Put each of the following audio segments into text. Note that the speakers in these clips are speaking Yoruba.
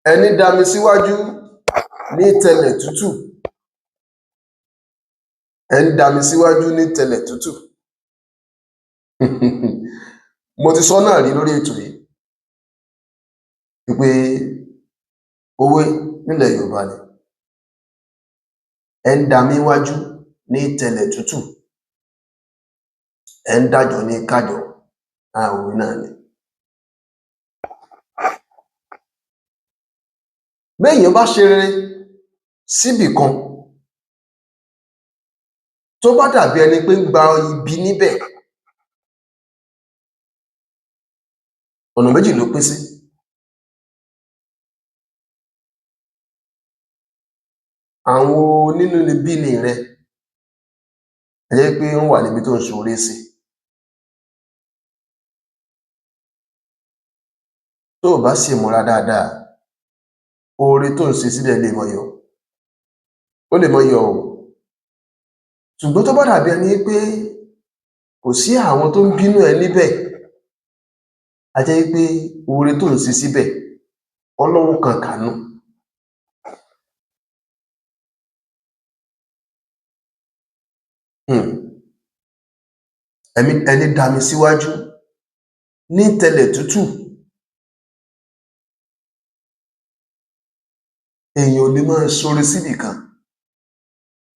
ẹni dá mi síwájú ní tẹlẹ̀ tútù. ẹni dá mi síwájú ní tẹlẹ̀ tútù. Mo ti sọ náà rí lórí ètò yìí wípé òwe nílẹ̀ Yorùbá ni ẹni dá mi wájú ní tẹlẹ̀ tútù, ẹni dájọ ní kájọ. Òwe náà ni. Béèyàn bá ṣe rere síbì kan tó bá dàbí ẹni pé ń gba ibi níbẹ̀, ọ̀nà méjì ló pín sí. Àwọn onínúnibíni rẹ ẹ jẹ́ pé wọ́n wà níbi tó ń ṣoore sí. Tó o bá sì múra dáadáa, oore tó ń ṣe sílẹ̀ lè mọ yọ. Ó lè mọ yọ o. Ṣùgbọ́n tó bá dàbí ẹni pé kò sí àwọn tó ń bínú ẹ níbẹ̀, a jẹ́ pé oore tó ń ṣe síbẹ̀ Ọlọ́run kan kàánú. Ẹni dá mi síwájú ní tẹlẹ̀ tútù. Èèyàn ò lè máa ṣoore síbì kan,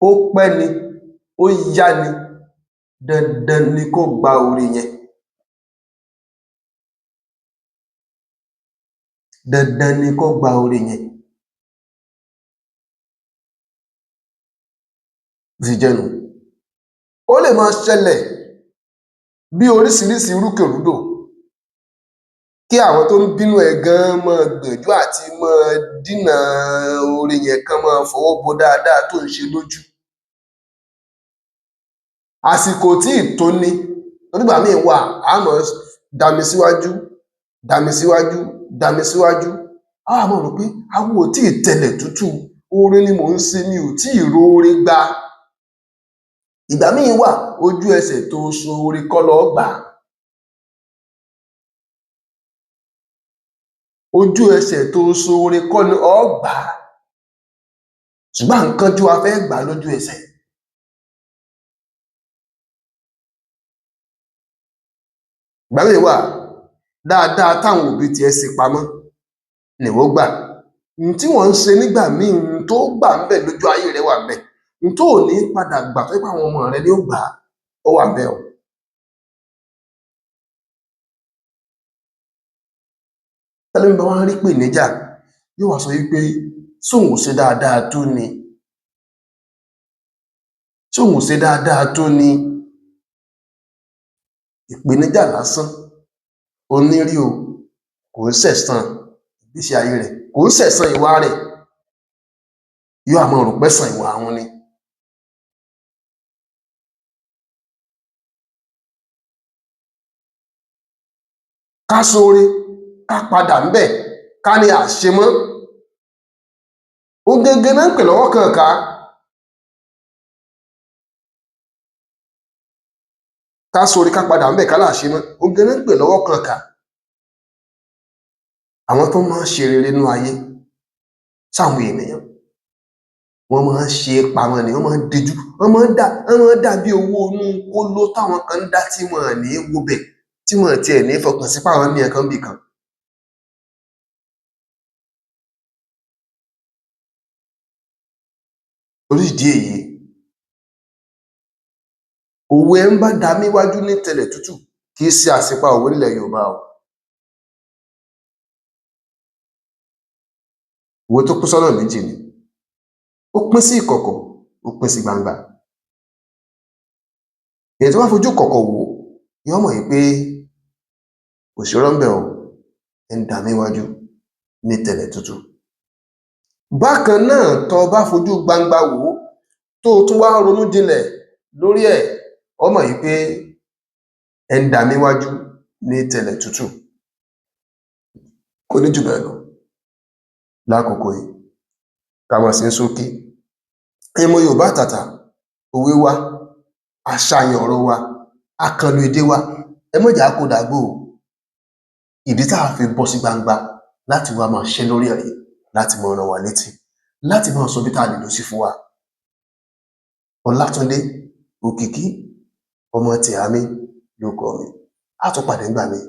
ó pẹ́ ni, ó yá ni, dandan ni kó gba oore yẹn. Dandan ni kó gba oore yẹn. Bó ṣe jẹ́ nu. Ó lè máa ṣẹlẹ̀ bí oríṣiríṣi rúkèrúdò kí àwọn tó ń bínú ẹ gan máa gbìyànjú àti máa dínà oore yẹn, kán máa fọwọ́ bo dáadáa tó ń ṣe lójú. Àsìkò tí ì tó ni. Nígbà míì wà á máa dá mi síwájú, dá mi síwájú, dá mi síwájú. Á wá máa rò pé àwọn ò tí ì tẹlẹ̀ tútù, oore ni mò ń ṣe, mi ò tí ì roore gbà. Ìgbà míì wà ojú ẹsẹ̀ tó ṣoore kọ́ lọ gbà. Ojú ẹsẹ̀ tó ṣoore kọ́ ni ọ́ gbà. Ṣùgbọ́n à ń kánjú a fẹ́ gbà lójú ẹsẹ̀. Ìgbà míì wà dáadáa táwọn òbí tiẹ̀ ṣe pamọ́ nìwọ gbà. Tí wọ́n ń ṣe nígbà míì tó gbà ń bẹ̀ lójú ayé rẹ wà ń bẹ̀. Tó ò ní padà gbà tó jẹ́ pé àwọn ọmọ rẹ ni ó gbà á, ó wà ń bẹ̀ o. Tẹ́lómíì bá wá rí ìpèníjà yóò wá sọ wípé ṣóun ò ṣe dáadáa tó ni? Ṣóun ò ṣe dáadáa tó ni? Ìpèníjà lásán onírí o, kò ń ṣẹ̀san ìgbésí ayé rẹ̀, kò ń ṣẹ̀san ìwà rẹ̀. Yóò á máa rò pẹ́san ìwà àwọn ni. Ká ṣoore, ká padà ńbẹ̀, ká ní àṣemọ́. Ohun gangan náà ń pè lọ́wọ́ kànká. Ká ṣoore, ká padà ńbẹ̀, ká ní àṣemọ́. Ohun gangan náà ń pè lọ́wọ́ kànká. Àwọn tó máa ń ṣe rere nínú ayé sáwọn ènìyàn, wọ́n máa ń ṣe é pamọ́ ni, wọ́n máa ń dijú, wọ́n máa ń dà bí owó inú kóló táwọn kan ń dá tí wọn ò ní wo bẹ̀, tí wọn ò tiẹ̀ ní fọkàn sí páwọn ní nǹkan bì kan. Torí ìdí èyí, òwe ń bá dá mi wájú ní tẹlẹ̀ tútù kì í ṣe àṣìpa òwe nílẹ̀ Yorùbá o. Òwe tó pín sọ́nà méjì ni. Ó pín sí ìkọ̀kọ̀, ó pín sí gbangba. Èèyàn tó bá fojú kọ̀kọ̀ wò yóò mọ̀ wípé kò sí irọ́ ńbẹ̀ o, ẹni dá mi wájú ní tẹlẹ̀ tútù. Bákan náà tó bá fojú gbangba wò tó tún wá ronú jinlẹ̀ lórí ẹ̀, ó mọ̀ wípé ẹni dá mi wájú ní tẹlẹ̀ tútù. Kò ní jù bẹ́ẹ̀ lọ lákòókò yìí, ká máa ṣe ń ṣókí. Ìmọ̀ Yorùbá àtàtà, òwe wa, àṣàyàn ọ̀rọ̀ wa, àkànlò èdè wa, ẹ má jẹ́ á kó dàgbò o. Ìdí tá a fi bọ́ sí gbangba láti wá máa ṣẹ́ lórí ẹ̀ rèé. láti máa rán wa létí, láti máa sọ bí tá a lè lò sí fún wa. Ọlátúndé Òkìkí ọmọ Tìámí lórúkọ mi. Á tún pàdé nígbà míì.